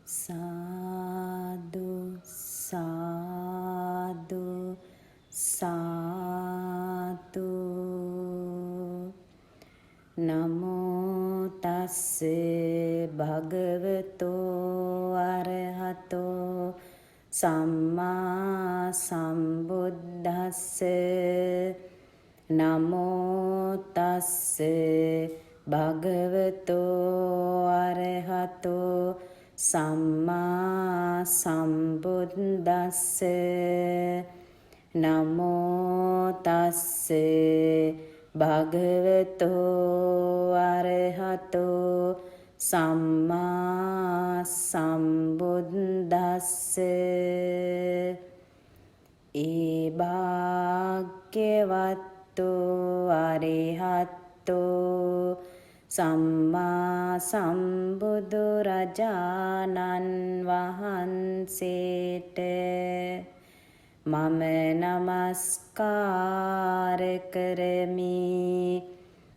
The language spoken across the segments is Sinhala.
සාදු සාදු සාදු නමෝ තස්සේ භගවතෝ අරහතෝ සම්මා සම්බුද්දස්සේ නමෝ තස්සේ භගවතෝ අරහතෝ සම්මා සම්බුද්දස්සේ නමෝ තස්සේ භගවතෝ අරහතෝ සම්මා සම්බුද්දස්සේ ඒ භාග්‍යවත්තු අරහතෝ සම්මා සම්බුදුරජාණන් වහන්සේට මම නමස්කාර කරමි.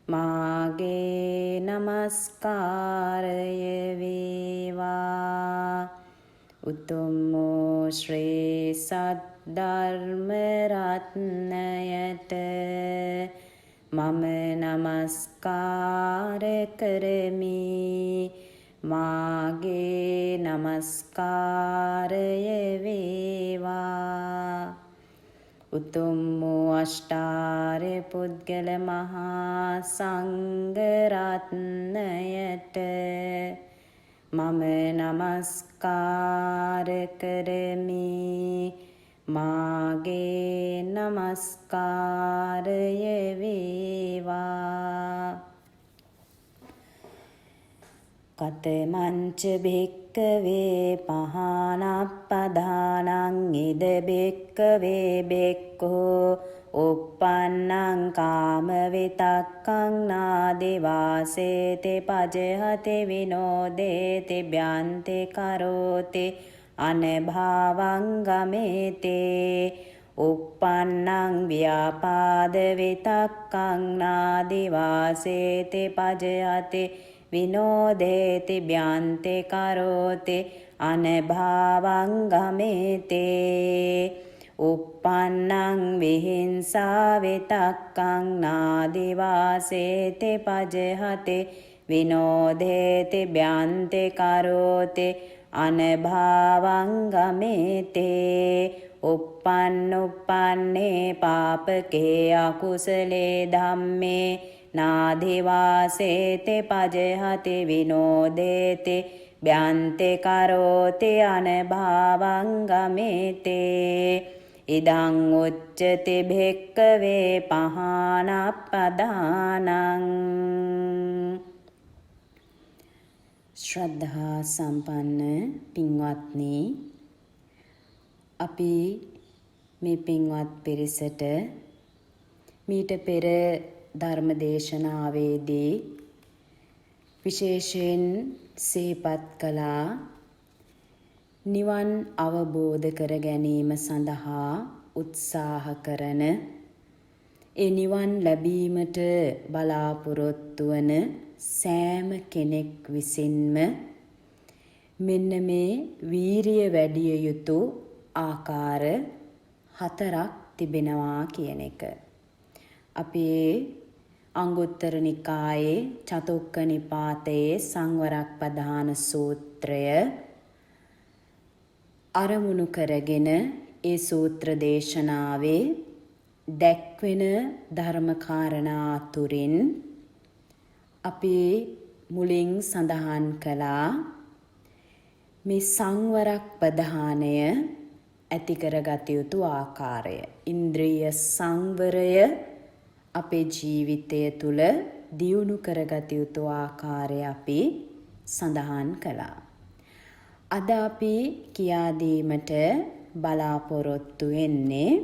මාගේ නමස්කාරය වේවා උතුම් ශ්‍රී සද්ධර්ම රත්නයට මම නමස්කාර කරමි. මාගේ නමස්කාරය වේවා උතුම් අෂ්ටාර්ය පුද්ගල මහා සංඝ රත්නයට මම නමස්කාර කරමි. මාගේ නමස්කාරය වේවා කතමංච භික්කවේ පහනප්පදානං ඉද භික්කවේ බෙක්ඛෝ uppannං කාම විතක්කං නාදිවාසේති පජහති විනෝදේති භ්‍යන්ති කරෝති අනභාවං ගමේතේ uppannං ව්‍යාපාද විතක්කං නාදිවාසේති පජහති විනෝදේති භ්‍යන්ති කරෝති අනභාවං ගමේතේ uppannං විහිංසා විතක්කං නාදිවාසේති පජහති විනෝදේති භ්‍යන්ති කරෝති අනභාවං ගමේතේ uppannuppanනේ පාපකේ අකුසලේ ධම්මේ නාදිවාසේති පජහති විනෝදේති භ්‍යන්ති කරෝති අනභාවං ගමේතේ ඉදං උච්චති භික්කවේ පහනප්පදානං. ශ්‍රද්ධා සම්පන්න පින්වත්නි, අපි මේ පින්වත් පිරිසට මීට පෙර ධර්ම දේශනාවේදී විශේෂයෙන් සිහිපත් කළා නිවන් අවබෝධ කර ගැනීම සඳහා උත්සාහ කරන ඒ නිවන් ලැබීමට බලාපොරොත්තු වන සෑම කෙනෙක් විසින්ම මෙන්න මේ වීරිය වැඩිය යුතු ආකාර 4ක් තිබෙනවා කියන එක. අපේ අංගුත්තර නිකායේ චතුක්ක නිපාතයේ සංවරක්පදාන සූත්‍රය අරමුණු කරගෙන ඒ සූත්‍ර දේශනාවේ දැක්වෙන ධර්මකාරණා අතුරින් අපි මුලින් සඳහන් කළා මේ සංවරක්පදානය ඇති කරගත යුතු ආකාරය. ඉන්ද්‍රිය සංවරය අපේ ජීවිතය තුළ දියුණු කරගත යුතු ආකාරය අපි සඳහන් කළා. අද අපි කියා දීමට බලාපොරොත්තු වෙන්නේ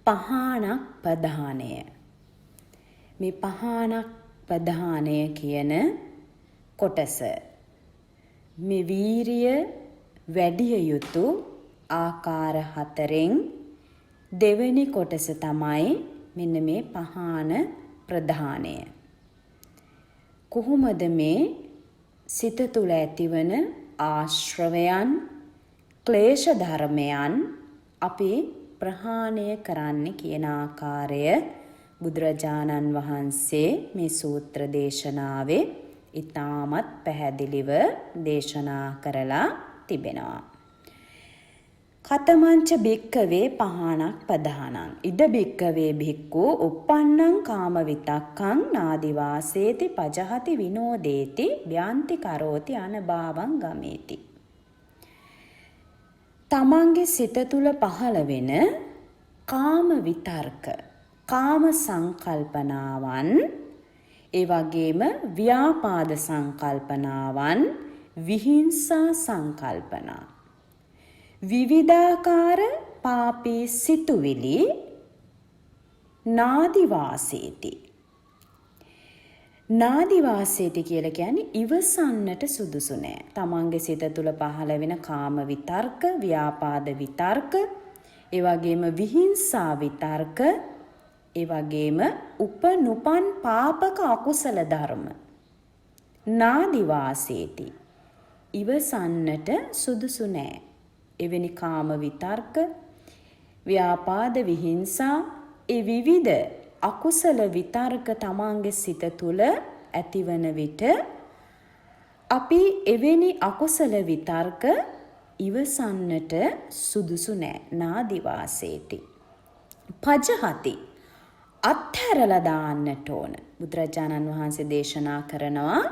පහනක් ප්‍රධානය. මේ පහනක් ප්‍රධානය කියන කොටස මේ වීරිය වැඩිය යුතු ආකාර 4න් දෙවෙනි කොටස තමයි මෙන්න මේ පහන ප්‍රධානය. කොහොමද මේ සිත තුළ ඇතිවන ආශ්‍රවයන් ක්ලේශ ධර්මයන් අපි ප්‍රහාණය කරන්න කියන ආකාරය බුදුරජාණන් වහන්සේ මේ සූත්‍ර දේශනාවේ ඉතාමත් පැහැදිලිව දේශනා කරලා තිබෙනවා. කතමංච භික්කවේ පහනක් පදහනං ඉද භික්කවේ භික්ඛු uppannං කාම විතක්කං නාදිවාසේති පජහති විනෝදේති ව්‍යාන්ති කරෝති අනභාවං ගමේති. තමන්ගේ සිත තුළ පහළ වෙන කාම විතර්ක, කාම සංකල්පනාවන්, ඒ වගේම ව්‍යාපාද සංකල්පනාවන්, විහිංසා සංකල්පනා, විවිධාකාර පාපී සිතුවිලි නාදිවාසේති. නාදිවාසේති කියලා කියන්නේ ඉවසන්නට සුදුසු නෑ. තමන්ගේ සිත තුළ පහළ වෙන කාම විතර්ක, ව්‍යාපාද විතර්ක, ඒ වගේම විහිංසා විතර්ක, ඒ වගේම උපනුපන් පාපක අකුසල ධර්ම නාදිවාසේති ඉවසන්නට සුදුසු නෑ. එවැනි කාම විතර්ක, ව්‍යාපාද, විහිංසා, ඒ විවිධ අකුසල විතර්ක තමන්ගේ සිත තුළ ඇතිවන විට අපි එවැනි අකුසල විතර්ක ඉවසන්නට සුදුසු නෑ. නාදිවාසේති. පජහති අත්හැරලා දාන්නට ඕන. බුදුරජාණන් වහන්සේ දේශනා කරනවා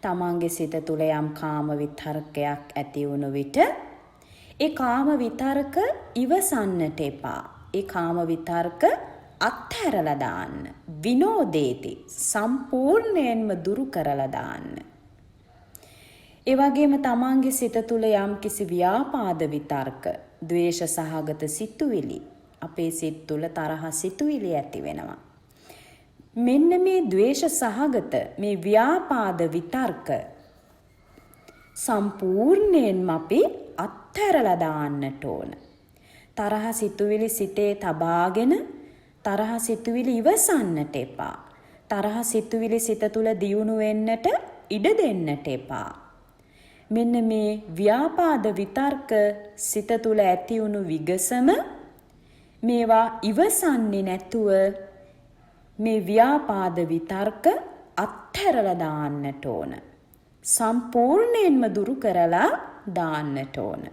තමන්ගේ සිත තුළ යම් කාම විතර්කයක් ඇති වුණු විට ඒ කාම විතර්ක ඉවසන්නට එපා. ඒ කාම විතර්ක අත්හැරලා දාන්න. විනෝදේති සම්පූර්ණයෙන්ම දුරු කරලා දාන්න. ඒ වගේම තමන්ගේ සිත තුළ යම් කිසි ව්‍යාපාද විතර්ක, ද්වේෂ සහගත සිතුවිලි, අපේ සිත තුළ තරහ සිතුවිලි ඇති වෙනවා. මෙන්න මේ ද්වේෂ සහගත මේ ව්‍යාපාද විතර්ක සම්පූර්ණයෙන්ම අපි අත්හැරලා දාන්නට ඕන. තරහ සිතුවිලි සිතේ තබාගෙන තරහ සිතුවිලි ඉවසන්නට එපා. තරහ සිතුවිලි සිත තුළ දියුණු වෙන්නට ඉඩ දෙන්නට එපා. මෙන්න මේ ව්‍යාපාද විතර්ක සිත තුළ ඇති වුණු විගසම මේවා ඉවසන්නේ නැතුව මේ ව්‍යාපාද විතර්ක අත්හැරලා දාන්නට ඕන. සම්පූර්ණයෙන්ම දුරු කරලා දාන්නට ඕන.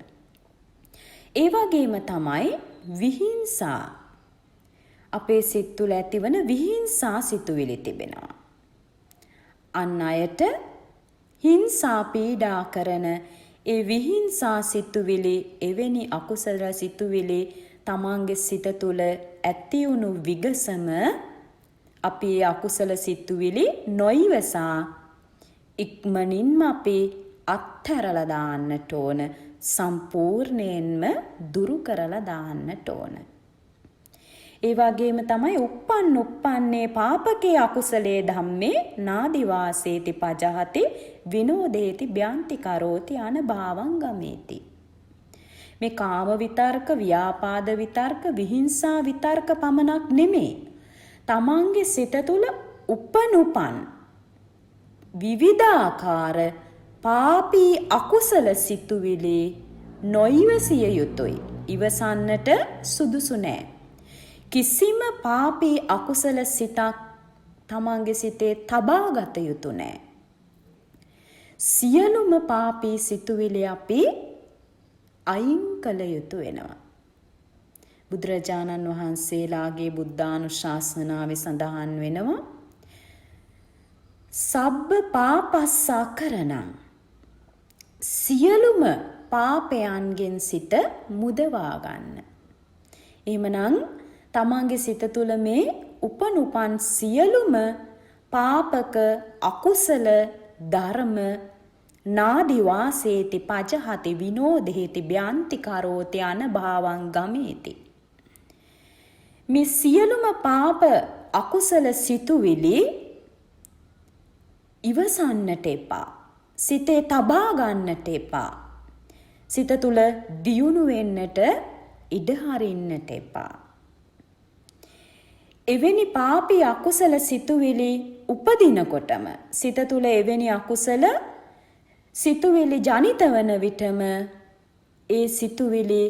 ඒ වගේම තමයි විහිංසා. අපේ සිත් තුළ ඇතිවන විහිංසා සිතුවිලි තිබෙනවා. අන් අයට හිංසා පීඩා කරන ඒ විහිංසා සිතුවිලි, එවැනි අකුසල සිතුවිලි තමන්ගේ සිත තුළ ඇති වුණු විගසම අපි ඒ අකුසල සිතුවිලි නොයිවසා ඉක්මනින්ම අපි අත්හැරලා දාන්නට ඕන. සම්පූර්ණයෙන්ම දුරු කරලා දාන්නට ඕන. ඒ වගේම තමයි uppන්නේ පාපකේ අකුසලේ ධම්මේ නාදිවාසේති පජහති විනෝදේති ව්‍යාන්ති කරෝති අනභාවං ගමේති. මේ කාම විතර්ක, ව්‍යාපාද විතර්ක, විහිංසා විතර්ක පමණක් නෙමේ. තමන්ගේ සිත තුළ උපනුපන් විවිධාකාර පාපී අකුසල සිතුවිලි නොයිවසිය යුතුයි. ඉවසන්නට සුදුසු නෑ. කිසිම පාපී අකුසල සිතක් තමන්ගේ සිතේ තබාගත යුතු නෑ. සියලුම පාපී සිතුවිලි අපි අයින් කළ යුතු වෙනවා. බුදුරජාණන් වහන්සේලාගේ බුද්ධානුශාසනාවේ සඳහන් වෙනවා සබ්බ පාපස්සා කරණං, සියලුම පාපයන්ගෙන් සිත මුදවා ගන්න. එහෙමනම් තමන්ගේ සිත තුළ මේ උපනුපන් සියලුම පාපක අකුසල ධර්ම නාදිවාසේති පජහති විනෝදේති ව්‍යාන්ති කරෝති අනභාවං ගමේති. මේ සියලුම පාප අකුසල සිතුවිලි ඉවසන්නට එපා. සිතේ තබා ගන්නට එපා. සිත තුළ දියුණු වෙන්නට ඉඩ හරින්නට එපා. එවැනි පාපී අකුසල සිතුවිලි උපදිනකොටම සිත තුළ එවැනි අකුසල සිතුවිලි ජනිත වන විටම ඒ සිතුවිලි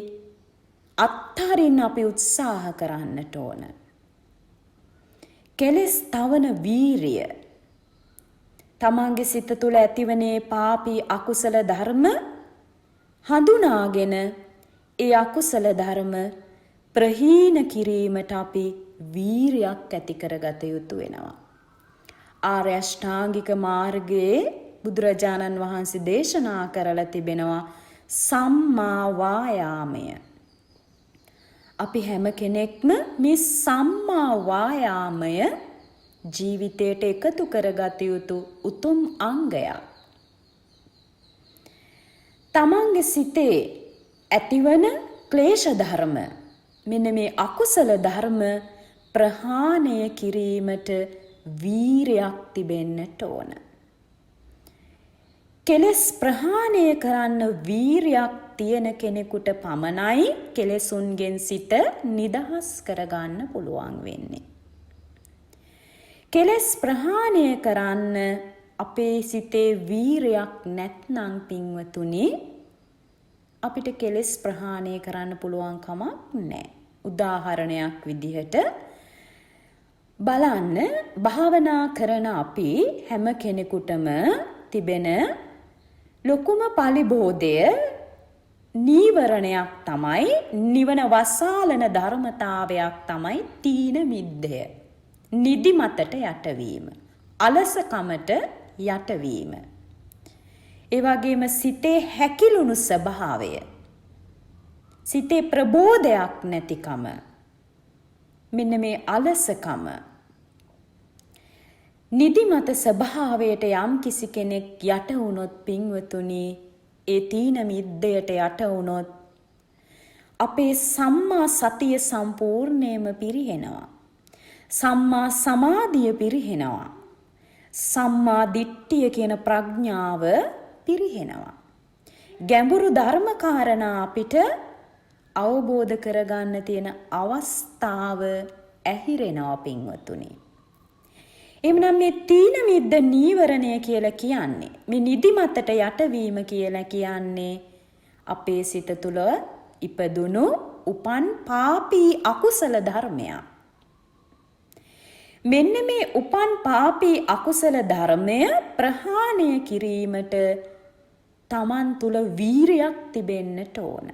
අත්හරින්න අපි උත්සාහ කරන්නට ඕන. කෙලෙස් තවන වීරිය තමන්ගේ සිත තුළ ඇතිවනේ පාපී අකුසල ධර්ම හඳුනාගෙන ඒ අකුසල ධර්ම ප්‍රහීන කිරීමට අපි වීරියක් ඇති කරගත යුතු වෙනවා. ආර්ය අෂ්ටාංගික මාර්ගයේ බුදුරජාණන් වහන්සේ දේශනා කරලා තිබෙනවා සම්මා වායාමය. අපි හැම කෙනෙක්ම මේ සම්මා වායාමය ජීවිතයට එකතු කරගත යුතු උතුම් අංගයක්. තමන්ගේ සිතේ ඇතිවන ක්ලේශ ධර්ම මෙන්න මේ අකුසල ධර්ම ප්‍රහාණය කිරීමට වීරයක් තිබෙන්නට ඕන. කෙලෙස් ප්‍රහාණය කරන්න වීරයක් තියෙන කෙනෙකුට පමණයි කෙලෙසුන්ගෙන් සිත නිදහස් කරගන්න පුළුවන් වෙන්නේ. කෙලෙස් ප්‍රහාණය කරන්න අපේ සිතේ වීරයක් නැත්නම් පින්වතුනි අපිට කෙලෙස් ප්‍රහාණය කරන්න පුළුවන් කමක් නැහැ. උදාහරණයක් විදිහට බලන්න භාවනා කරන අපි හැම කෙනෙකුටම තිබෙන ලොකුම පලිබෝධය නීවරණයක් තමයි නිවන වසාලන ධර්මතාවයක් තමයි තීන මිද්දය. නිදිමතට යටවීම, අලසකමට යටවීම. ඒ වගේම සිතේ හැකිලුණු ස්වභාවය, සිතේ ප්‍රබෝධයක් නැතිකම, මෙන්න මේ අලසකම. නිදිමත ස්වභාවයට යම් කිසි කෙනෙක් යට වුණොත් පින්වතුනි ඒ තීන මිද්දයට යට වුණොත් අපේ සම්මා සතිය සම්පූර්ණයෙන්ම පිරිහෙනවා. සම්මා සමාධිය පිරිහෙනවා. සම්මා දිට්ඨිය කියන ප්‍රඥාව පිරිහෙනවා. ගැඹුරු ධර්ම කාරණා අපිට අවබෝධ කරගන්න තියෙන අවස්ථාව ඇහිරෙනවා පින්වතුනි. එමනම් මේ තීන මිද්ද නීවරණය කියලා කියන්නේ මේ නිදිමතට යටවීම කියලා කියන්නේ අපේ සිත තුළ ඉපදුණු උපන් පාපී අකුසල ධර්මයක්. මෙන්න මේ උපන් පාපී අකුසල ධර්මය ප්‍රහාණය කිරීමට තමන් තුළ වීරියක් තිබෙන්නට ඕන.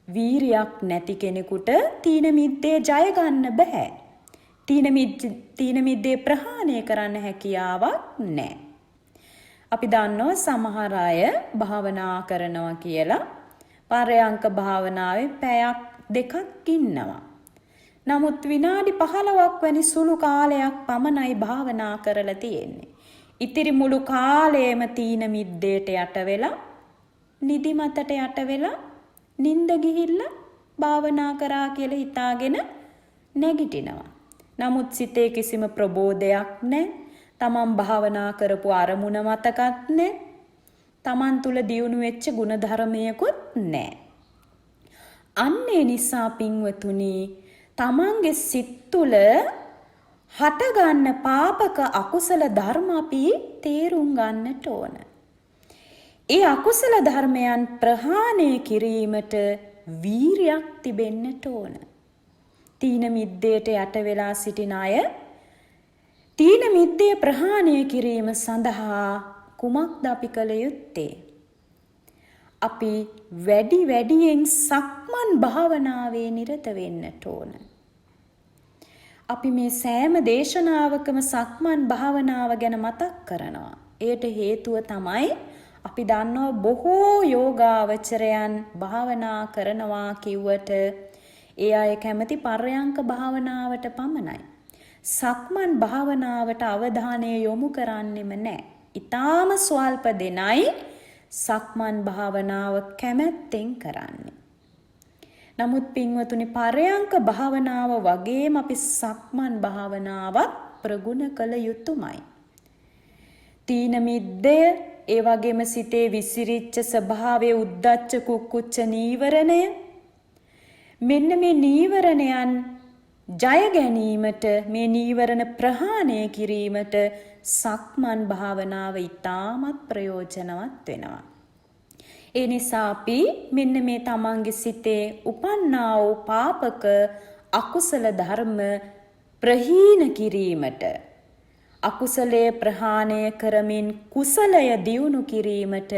වීරියක් නැති කෙනෙකුට තීන මිද්දේ ජය ගන්න බෑ. තීන මිද්දේ ප්‍රහාණය කරන්න හැකියාවක් නැහැ. අපි දන්නවා සමහර අය භාවනා කරනවා කියලා පරයන්ක භාවනාවේ පැයක් දෙකක් ඉන්නවා. නමුත් විනාඩි 15ක් වැනි සුළු කාලයක් පමණයි භාවනා කරලා තියෙන්නේ. ඉතිරි මුළු කාලයම තීන මිද්දේට යට වෙලා, නිදිමතට යට වෙලා, නිින්ද ගිහිල්ලා භාවනා කරා කියලා හිතාගෙන නැගිටිනවා. නමුත් සිතේ කිසිම ප්‍රබෝධයක් නැහැ. තමන් භාවනා කරපු අරමුණ මතකත් නැහැ. තමන් තුල දියුණු වෙච්ච ගුණධර්මයකුත් නැහැ. අන්නේ නිසා පින්වතුනි තමන්ගේ සිත් තුළ හටගන්න පාපක අකුසල ධර්ම අපි තේරුම් ගන්නට ඕන. ඒ අකුසල ධර්මයන් ප්‍රහාණය කිරීමට වීරියක් තිබෙන්නට ඕන. තීන මිද්දේට යට වෙලා සිටින අය තීන මිද්දේ ප්‍රහාණය කිරීම සඳහා කුමක්ද අපි කළ යුත්තේ? අපි වැඩියෙන් සක්මන් භාවනාවේ නිරත වෙන්නට ඕන. අපි මේ සෑම දේශනාවකම සක්මන් භාවනාව ගැන මතක් කරනවා. ඒට හේතුව තමයි අපි දන්නවා බොහෝ යෝගාවචරයන් භාවනා කරනවා කිව්වට ඒ අය කැමති පර්යංක භාවනාවට පමණයි. සක්මන් භාවනාවට අවධානය යොමු කරන්නෙම නැහැ. ඊටාම ස්වල්ප දෙනයි සක්මන් භාවනාව කැමැත්තෙන් කරන්නේ. නමුත් පින්වතුනි පර්යංක භාවනාව වගේම අපි සක්මන් භාවනාවත් ප්‍රගුණ කළ යුතුමයි. තීන මිද්දය, ඒ වගේම සිතේ විසිරිච්ච ස්වභාවයේ උද්දච්ච කුක්කුච්ච නීවරණය, මෙන්න මේ නීවරණයන් ජය ගැනීමට මේ නීවරණ ප්‍රහාණය කිරීමට සක්මන් භාවනාව ඉතාමත් ප්‍රයෝජනවත් වෙනවා. ඒ නිසා අපි මෙන්න මේ තමන්ගේ සිතේ උපන්නා වූ පාපක අකුසල ධර්ම ප්‍රහීන කිරීමට අකුසලයේ ප්‍රහාණය කරමින් කුසලය දියුණු කිරීමට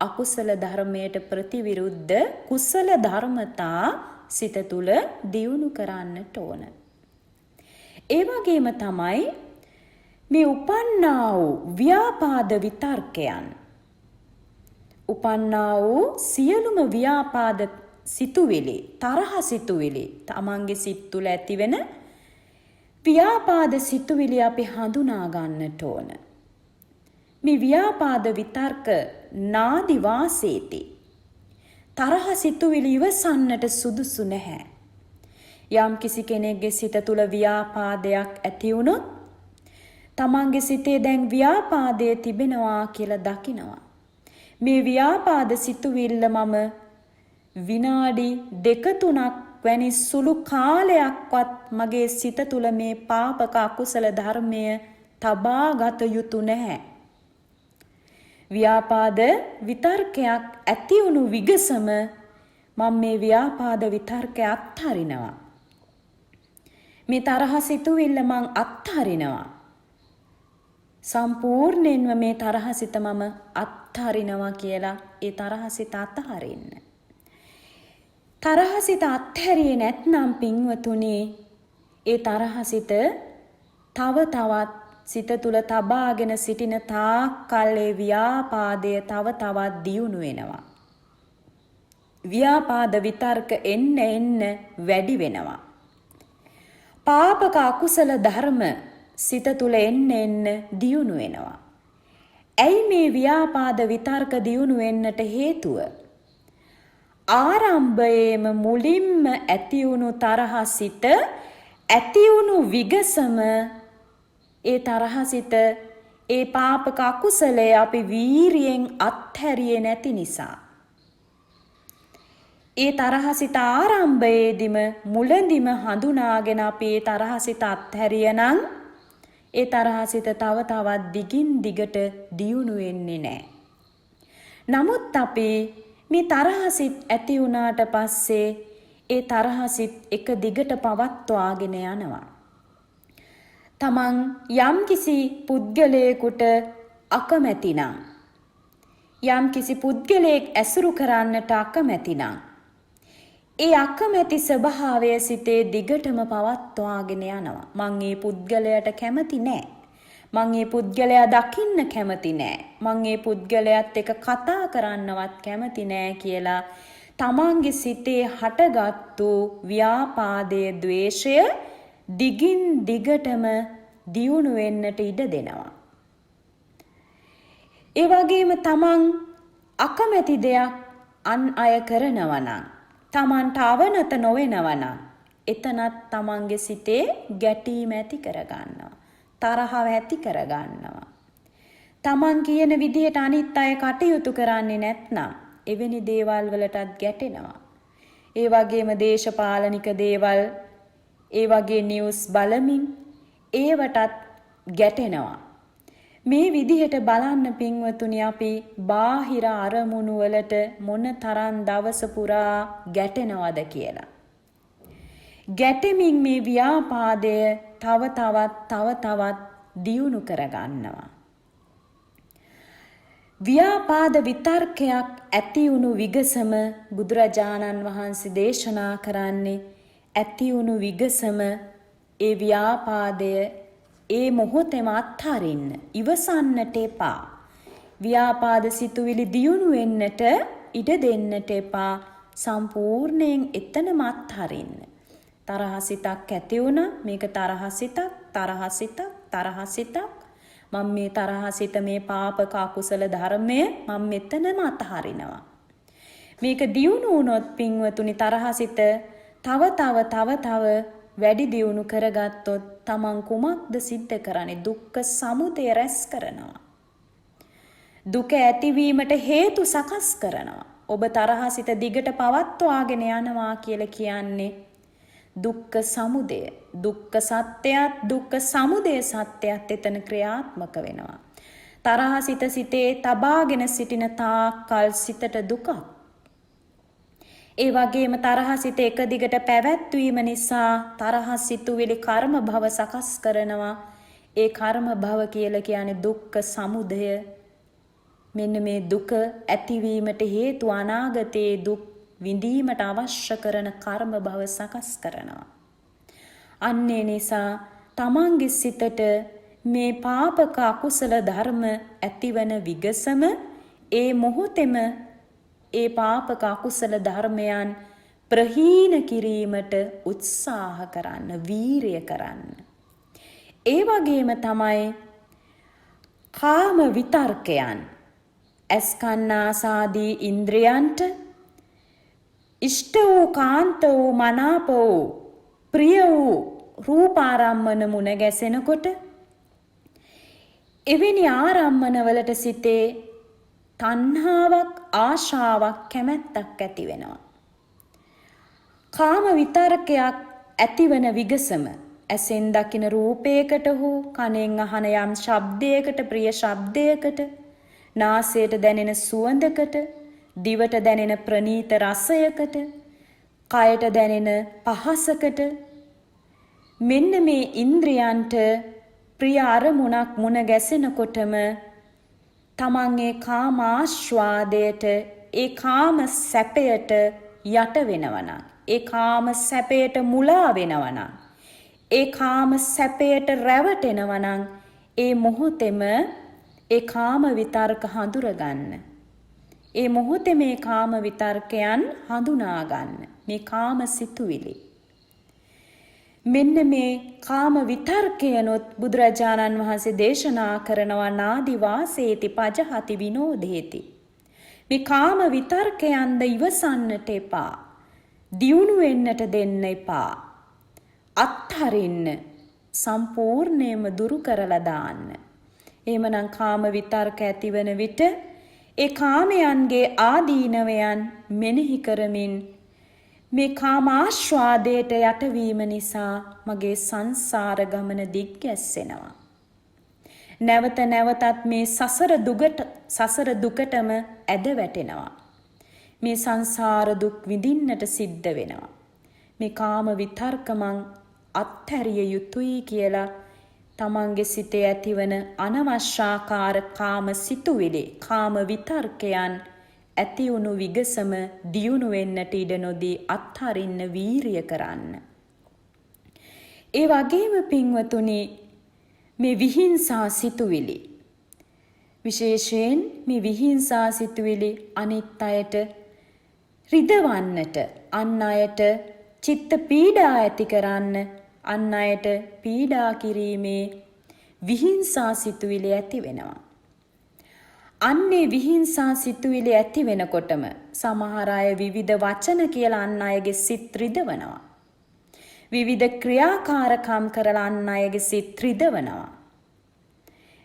අකුසල ධර්මයට ප්‍රතිවිරුද්ධ කුසල ධර්මතා සිත තුළ දියුණු කරන්නට ඕන. ඒ වගේම තමයි මේ උපන්නා වූ ව්‍යාපාද විතර්කයන් උපන්නා වූ සියලුම ව්‍යාපාද සිතුවිලි තරහ සිතුවිලි තමන්ගේ සිත් තුළ ඇතිවෙන ව්‍යාපාද සිතුවිලි අපි හඳුනා ගන්නට ඕන. මේ ව්‍යාපාද විතර්ක නාදි වාසේති. තරහ සිතුවිලි ඉවසන්නට සුදුසු නැහැ. යම් කිසි කෙනෙක්ගේ සිත තුළ ව්‍යාපාදයක් ඇති වුණොත් තමන්ගේ සිතේ දැන් ව්‍යාපාදයේ තිබෙනවා කියලා දකිනවා. මේ ව්‍යාපාද සිතුවිල්ල මම විනාඩි 2-3ක් වැනි සුළු කාලයක්වත් මගේ සිත තුළ මේ පාපක අකුසල ධර්මය තබා ගත යුතු නැහැ. ව්‍යාපාද විතර්කයක් ඇති වුණු විගසම මම මේ ව්‍යාපාද විතර්කය අත්හරිනවා. මේ තරහ සිතුවිල්ල මං අත්හරිනවා. සම්පූර්ණයෙන්ම මේ තරහ සිත මම අත්හරිනවා කියලා ඒ තරහ සිත අත්හරින්න. තරහ සිත අත්හැරියේ නැත්නම් පින්වතුනි ඒ තරහ සිත තව තවත් සිත තුළ තබාගෙන සිටින තාක් කල් ඒ ව්‍යාපාදය තව තවත් දියුණු වෙනවා. ව්‍යාපාද විතර්ක එන්න වැඩි වෙනවා. පාපක අකුසල ධර්ම සිත තුළ එන්න දියුණු වෙනවා. ඇයි මේ ව්‍යාපාද විතර්ක දියුණු වෙන්නට හේතුව? ආරම්භයේම මුලින්ම ඇතිවුණු තරහ සිත ඇතිවුණු විගසම ඒ තරහ සිත ඒ පාපක අකුසලයේ අපි වීරියෙන් අත්හැරියේ නැති නිසා ඒ තරහ සිත ආරම්භයේදීම මුලදීම හඳුනාගෙන අපි ඒ තරහ සිත අත්හැරියනම් ඒ තරහ සිත තව තවත් දිගින් දිගට දියුණු වෙන්නේ නැහැ. නමුත් අපි මේ තරහ සිත් ඇති වුණාට පස්සේ ඒ තරහ සිත් එක දිගට පවත්වාගෙන යනවා. තමන් යම්කිසි පුද්ගලයෙකුට අකමැති නම් යම්කිසි පුද්ගලයෙක් ඇසුරු කරන්නට අකමැති නම් ඒ අකමැති ස්වභාවය සිතේ දිගටම පවත්වාගෙන යනවා. මං ඒ පුද්ගලයාට කැමති නෑ. මං ඒ පුද්ගලයා දකින්න කැමති නෑ. මං ඒ පුද්ගලයාත් එක්ක කතා කරන්නවත් කැමති නෑ කියලා තමන්ගේ සිතේ හටගත්තු ව්‍යාපාදයේ ද්වේෂය දිගින් දිගටම දියුණු වෙන්නට ඉඩ දෙනවා. ඒ වගේම තමන් අකමැති දෙයක් අන් අය කරනවා නම් තමන්ට අවනත නොවෙනවා නම් එතනත් තමන්ගේ සිතේ ගැටීම ඇති කරගන්නවා. තරහව ඇති කරගන්නවා. තමන් කියන විදිහට අනිත් අය කටයුතු කරන්නේ නැත්නම් එවැනි දේවල් වලටත් ගැටෙනවා. ඒ වගේම දේශපාලනික දේවල් ඒ වගේ නිවුස් බලමින් ඒවටත් ගැටෙනවා. මේ විදිහට බලන්න පින්වතුනි අපි බාහිර අරමුණු වලට මොන තරම් දවස පුරා ගැටෙනවද කියලා. ගැටෙමින් මේ ව්‍යාපාදය තව තවත් දියුණු කරගන්නවා. ව්‍යාපාද විතර්කයක් ඇති වුණු විගසම බුදුරජාණන් වහන්සේ දේශනා කරන්නේ ඇති වුණු විගසම ඒ ව්‍යාපාදය ඒ මොහොතේම අත්හරින්න ඉවසන්නට එපා. ව්‍යාපාද සිතුවිලි දියුණු වෙන්නට ඉඩ දෙන්නට එපා. සම්පූර්ණයෙන් එතනම අත්හරින්න. තරහ සිතක් ඇති වුණා මේක තරහ සිතක් මම මේ තරහ සිත මේ පාපක අකුසල ධර්මය මම මෙතනම අත්හරිනවා. මේක දියුණු වුණොත් පින්වතුනි තරහ සිත තව වැඩි දියුණු කරගත්තොත් තමන් කුමක්ද සිද්ධ කරන්නේ? දුක්ඛ සමුදය රැස් කරනවා. දුක ඇතිවීමට හේතු සකස් කරනවා. ඔබ තරහ සිත දිගට පවත්වාගෙන යනවා කියලා කියන්නේ දුක්ඛ සමුදය. දුක්ඛ සත්‍යයත් දුක්ඛ සමුදය සත්‍යයත් එතන ක්‍රියාත්මක වෙනවා. තරහ සිතේ තබාගෙන සිටින තාක්කල් සිතට දුකක්. ඒ වගේම තරහ සිත එක දිගට පැවැත්වීම නිසා තරහ සිතුවිලි කර්ම භව සකස් කරනවා. ඒ කර්ම භව කියලා කියන්නේ දුක්ඛ සමුදය. මෙන්න මේ දුක ඇතිවීමට හේතු අනාගතයේ දුක් විඳීමට අවශ්‍ය කරන කර්ම භව සකස් කරනවා. අන්නේ නිසා තමන්ගේ සිතට මේ පාපක අකුසල ධර්ම ඇතිවන විගසම ඒ මොහොතෙම ඒ පාපක අකුසල ධර්මයන් ප්‍රහීන කිරීමට උත්සාහ කරන්න, වීරිය කරන්න. ඒ වගේම තමයි කාම විතර්කයන් ඇස්කන්නාසාදී ඉන්ද්‍රයන්ට ඉෂ්ට වූ කාන්ත වූ මනාප වූ ප්‍රිය වූ රූපාරම්මන මුණ ගැසෙනකොට එවැනි ආරම්මනවලට සිතේ තණ්හාවක් ආශාවක් කැමැත්තක් ඇති වෙනවා. කාම විතරකයක් ඇතිවන විගසම ඇසෙන් දකින රූපයකට හෝ කනෙන් අහන යම් ශබ්දයකට ප්‍රිය ශබ්දයකට නාසයට දැනෙන සුවඳකට දිවට දැනෙන ප්‍රනීත රසයකට කයට දැනෙන පහසකට මෙන්න මේ ඉන්ද්‍රියන්ට ප්‍රිය අරමුණක් මුණ ගැසෙනකොටම තමන්ගේ කාම ආස්වාදයට ඒ කාම සැපයට යට වෙනවනම් ඒ කාම සැපයට මුලා වෙනවනම් ඒ කාම සැපයට රැවටෙනවනම් ඒ මොහොතෙම ඒ කාම විතර්ක හඳුරගන්න. ඒ මොහොතේ මේ කාම විතර්කයන් හඳුනා ගන්න. මේ කාම සිතුවිලි. මෙන්න මේ කාම විතර්කයනොත් බුදුරජාණන් වහන්සේ දේශනා කරනවා නාදි වාසේති පජහති විනෝදේති. මේ කාම විතර්කයන්ද ඉවසන්නට එපා. දියුණු වෙන්නට දෙන්න එපා. අත්හරින්න සම්පූර්ණයෙන්ම දුරු කරලා දාන්න. එහෙමනම් කාම විතර්ක ඇතිවන විට ඒ කාමයන්ගේ ආදීනවයන් මෙනෙහි කරමින් මේ කාමාශ්වාදයට යටවීම නිසා මගේ සංසාර ගමන දිග්ගැස්සෙනවා. නැවත නැවතත් මේ සසර දුකටම ඇද වැටෙනවා. මේ සංසාර දුක් විඳින්නට සිද්ධ වෙනවා. මේ කාම විතර්ක මං අත්හැරිය යුතුයි කියලා තමන්ගේ සිතේ ඇතිවන අනවශ්‍යාකාර කාම සිතුවිලි කාම විතර්කයන් ඇතිවුණු විගසම දියුණු වෙන්නට ඉඩ නොදී අත්හරින්න වීරිය කරන්න. ඒ වගේම පින්වතුනි මේ විහිංසා සිතුවිලි විශේෂයෙන් මේ විහිංසා සිතුවිලි අනිත් අයට රිදවන්නට අන් අයට චිත්ත පීඩා ඇති කරන්න අන් අයට පීඩා කිරීමේ විහිංසා සිතුවිලි ඇති වෙනවා. අන්නේ විහිංසා සිතුවිලි ඇති වෙනකොටම සමහර අය විවිධ වචන කියලා අන් අයගේ සිත් රිදවනවා. විවිධ ක්‍රියාකාරකම් කරලා අන් අයගේ සිත් රිදවනවා.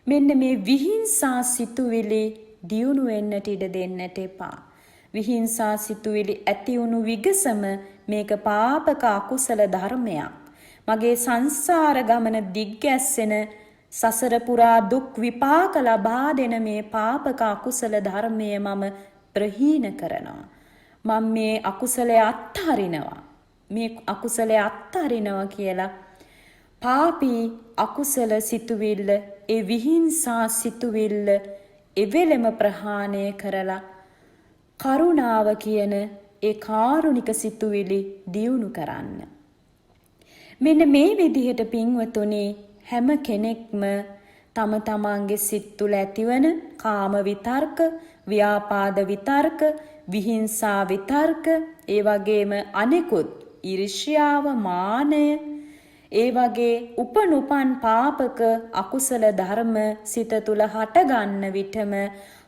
මෙන්න මේ විහිංසා සිතුවිලි දියුණු වෙන්නට ඉඩ දෙන්නට එපා. විහිංසා සිතුවිලි ඇති වුණු විගසම මේක පාපක අකුසල ධර්මයක්. මගේ සංසාර ගමන දිග්ගැස්සෙන සසර පුරා දුක් විපාක ලබා දෙන මේ පාපක අකුසල ධර්මය මම ප්‍රහීන කරනවා. මම මේ අකුසලයේ අත්හරිනවා. මේ අකුසලයේ අත්හරිනවා කියලා පාපී අකුසල සිතුවිල්ල ඒ විහිංසා සිතුවිල්ල එවෙලෙම ප්‍රහාණය කරලා කරුණාව කියන ඒ කාරුණික සිතුවිලි දියුණු කරන්න. මෙන්න මේ විදිහට පින්වතුනි හැම කෙනෙක්ම තම තමන්ගේ සිත් තුළ ඇතිවන කාම විතර්ක, ව්‍යාපාද විතර්ක, විහිංසා විතර්ක, ඒ වගේම අනෙකුත් ඊර්ෂ්‍යාව, මානය, ඒ වගේ උපනුපන් පාපක අකුසල ධර්ම සිත තුළ හටගන්න විටම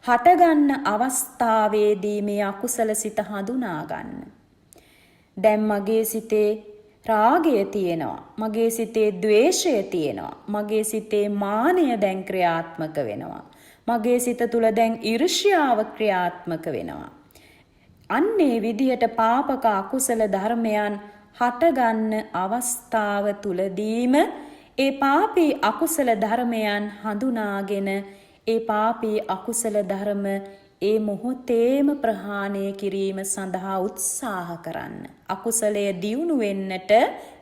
හටගන්න අවස්ථාවේදී මේ අකුසල සිත හඳුනා ගන්න. දැන් මගේ සිතේ රාගය තියෙනවා. මගේ සිතේ ද්වේෂය තියෙනවා. මගේ සිතේ මානය දැන් ක්‍රියාත්මක වෙනවා. මගේ සිත තුළ දැන් ඊර්ෂ්‍යාව ක්‍රියාත්මක වෙනවා. අන්නේ විදිහට පාපක අකුසල ධර්මයන් හටගන්න අවස්ථාව තුලදීම ඒ පාපී අකුසල ධර්මයන් හඳුනාගෙන ඒ පාපී අකුසල ධර්ම ඒ මොහොතේම ප්‍රහාණය කිරීම සඳහා උත්සාහ කරන්න. අකුසලය දියුණු වෙන්නට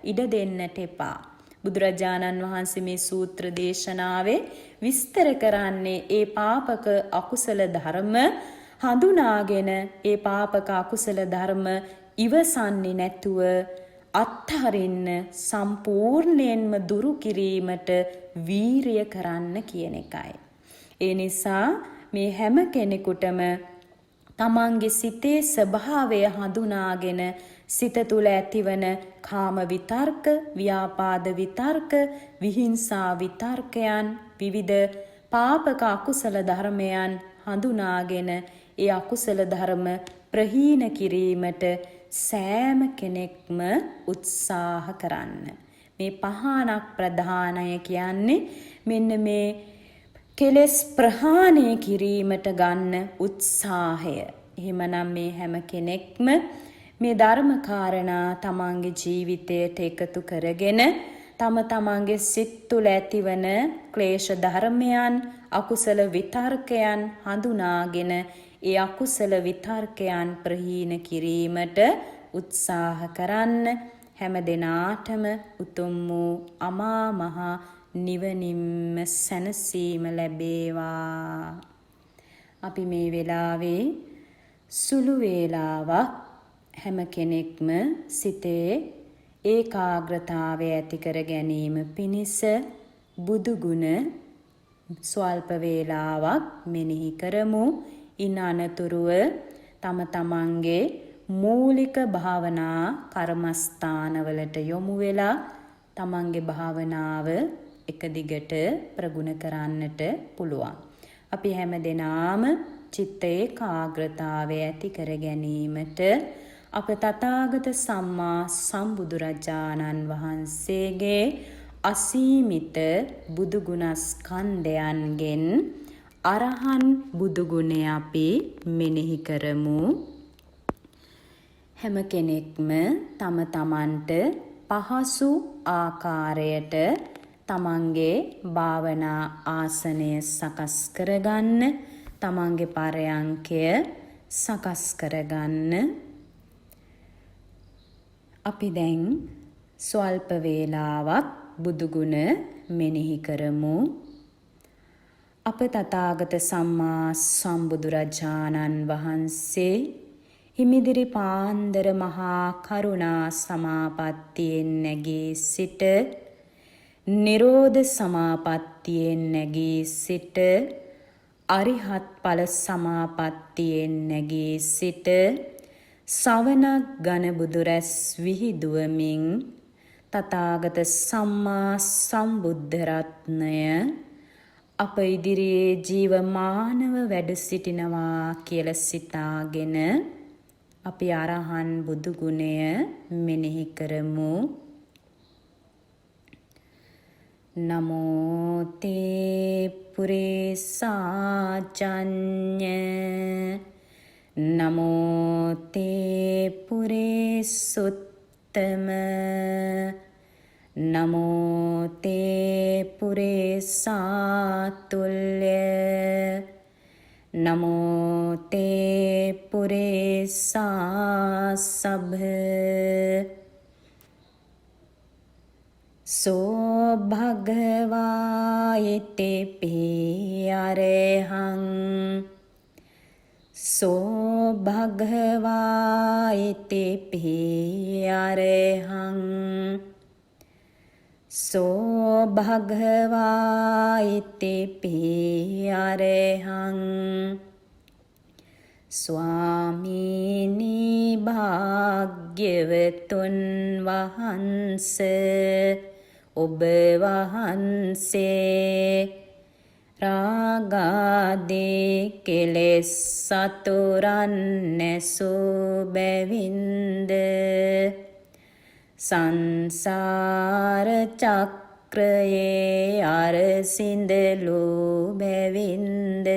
ඉඩ දෙන්නට එපා. බුදුරජාණන් වහන්සේ මේ සූත්‍ර දේශනාවේ විස්තර කරන්නේ ඒ පාපක අකුසල ධර්ම හඳුනාගෙන ඒ පාපක අකුසල ධර්ම ඉවසන්නේ නැතුව අත්හරින්න සම්පූර්ණයෙන්ම දුරු කිරීමට වීරිය කරන්න කියන එකයි. ඒ නිසා මේ හැම කෙනෙකුටම තමන්ගේ සිතේ ස්වභාවය හඳුනාගෙන සිත තුළ ඇතිවන කාම විතර්ක, ව්‍යාපාද විතර්ක, විහිංසා විතර්කයන්, විවිධ පාපක අකුසල ධර්මයන් හඳුනාගෙන ඒ අකුසල ධර්ම ප්‍රහීන කිරීමට සෑම කෙනෙක්ම උත්සාහ කරන්න. මේ පහනක් ප්‍රධානය කියන්නේ මෙන්න මේ කෙලෙස් ප්‍රහාණය කිරීමට ගන්න උත්සාහය. එහෙමනම් මේ හැම කෙනෙක්ම මේ ධර්ම කාරණා තමන්ගේ ජීවිතයට එකතු කරගෙන තම තමන්ගේ සිත් තුළ ඇතිවන ක්ලේශ ධර්මයන්, අකුසල විතර්කයන් හඳුනාගෙන ඒ අකුසල විතර්කයන් ප්‍රහීන කිරීමට උත්සාහ කරන්න. හැම දිනාටම උතුම් වූ අමා මහ නිවනින්ම සැනසීම ලැබේවා. අපි මේ වෙලාවේ සුළු වේලාවක් හැම කෙනෙක්ම සිතේ ඒකාග්‍රතාවය ඇති කර ගැනීම පිණිස බුදු ගුණ ස්වල්ප වේලාවක් මෙනෙහි කරමු. ඉන් අනතුරුව තම තමන්ගේ මූලික භාවනා කර්මස්ථානවලට යොමු වෙලා තමන්ගේ භාවනාව එක දිගට ප්‍රගුණ කරන්නට පුළුවන්. අපි හැම දෙනාම චිත්ත ඒකාග්‍රතාවය ඇති කර ගැනීමට අප තථාගත සම්මා සම්බුදුරජාණන් වහන්සේගේ අසීමිත බුදු ගුණස්කන්ධයන්ගෙන් අරහන් බුදු ගුණය අපි මෙනෙහි කරමු. හැම කෙනෙක්ම තම තමන්ට පහසු ආකාරයට තමන්ගේ භාවනා ආසනය සකස් කරගන්න, තමන්ගේ පරයන්කය සකස් කරගන්න. අපි දැන් ස්වල්ප වේලාවක් බුදුගුණ මෙනෙහි කරමු. අප තථාගත සම්මා සම්බුදුරජාණන් වහන්සේ හිමිදිරි පාන්දර මහා කරුණා සමාපත්තියෙන් නැගී සිට නිරෝධ සමාපත්තියෙන් නැගී සිට අරිහත් ඵල සමාපත්තියෙන් නැගී සිට සවනක් ඝන බුදුරැස් විහිදුවමින් තථාගත සම්මා සම්බුද්ධ රත්නය අප ඉදිරියේ ජීවමානව වැඩ සිටිනවා කියලා සිතාගෙන අපි අරහන් බුදු ගුණය මෙනෙහි කරමු. නමෝ තේ පුරේසාචඤ්ඤ නමෝ තේ පුරේසුත්තම නමෝ තේ පුරේසාතුල්‍ය නමෝ තේ පුරේසාසභ සෝ භගවායිති පියරහං සෝ භගවායිති පියරහං සෝ භගවායිති පියරහං ස්වාමීනි භාග්‍යවතුන් වහන්සේ ඔබ වහන්සේ රාගාදී කෙලෙස් සතුරන් නැසූ බැවින්ද සංසාර චක්‍රයේ අරසිඳලු බැවින්ද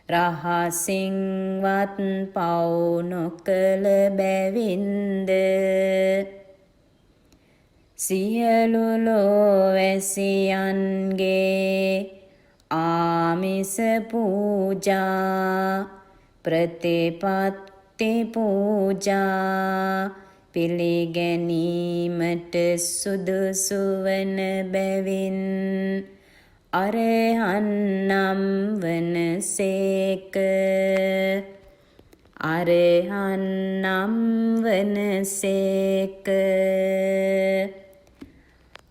රහසින්වත් පව් නොකළ බැවින්ද සියලු ලෝවැසියන්ගේ ආමිස පූජා ප්‍රතිපත්ති පූජා පිළිගැනීමට සුදුසු වන බැවින් අරහන් නම් වනසේක අරහන් නම් වනසේක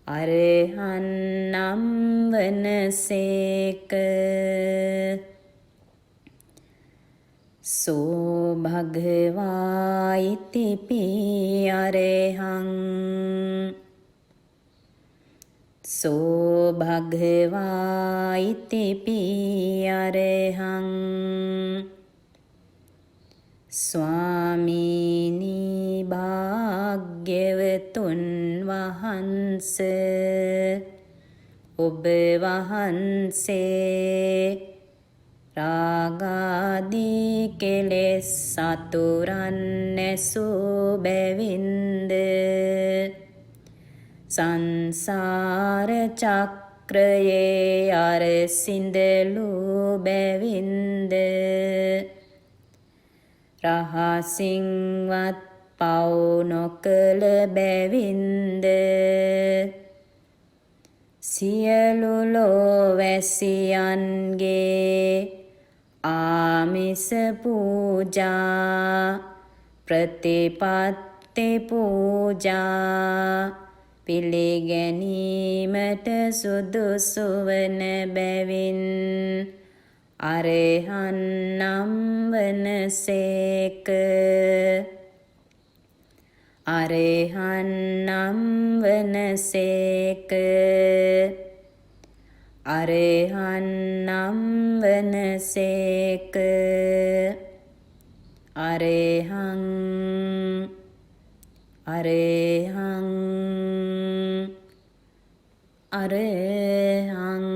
අරහන් නම් වනසේක සෝ භගවා ඉතිපි අරහං සෝ භගවා ඉතිපි අරහං ස්වාමීනි භාග්‍යවතුන් වහන්ස ඔබ වහන්සේ රාගාදී කෙලෙස් සතුරන් නැසූ බැවින්ද සංසාර චක්‍රයේ අරසිඳලූ බැවින්ද රහසින්වත් පව් නොකළ බැවින්ද සියලු ලෝවැසියන්ගේ ආමිස පූජා ප්‍රතිපත්ති පූජා පිළිගැනීමට සුදුසු වන බැවින් අරහන් නම් වනසේක අරහන් නම් වනසේක අරහන් නම් වනසේක අරහං අරහං අරහං